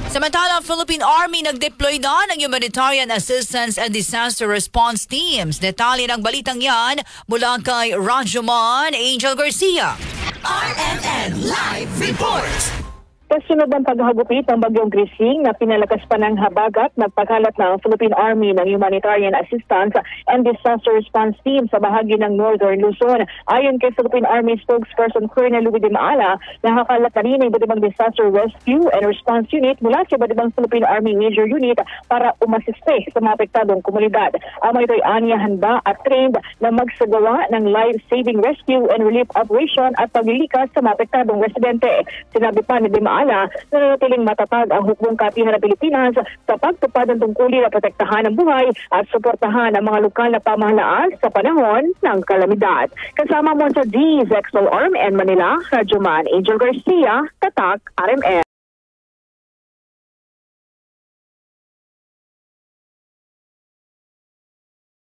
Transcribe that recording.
Samantala, Philippine Army nag-deploy na ng Humanitarian Assistance and Disaster Response Teams. Detalye ng balitang yan mula kay Rajuman Angel Garcia. RMN Live Report! Kasunod ng paghagupit ng bagyong Grising na pinalakas pa ng habagat, nagpaghalat ng Philippine Army ng Humanitarian Assistance and Disaster Response Team sa bahagi ng Northern Luzon. Ayon kay Philippine Army spokesperson Colonel Luis de Maala, nakakalat na rin ang iba't ibang disaster rescue and response unit mula sa iba't ibang Philippine Army major unit para umasiste sa mga apektadong komunidad. Ang mga ito'y anya handa at trained na magsagawa ng life-saving rescue and relief operation at paglilikas sa mga apektadong residente. Sinabi pa ni de Maala, nananatiling matatag ang hukbong kapihan ng Pilipinas sa pagtupad ng tungkulin na protektahan ang buhay at suportahan ang mga lokal na pamahalaan sa panahon ng kalamidad. Kasama mo sa DZXL RMN Manila, Rajuman Angel Garcia, Tatak, RMN.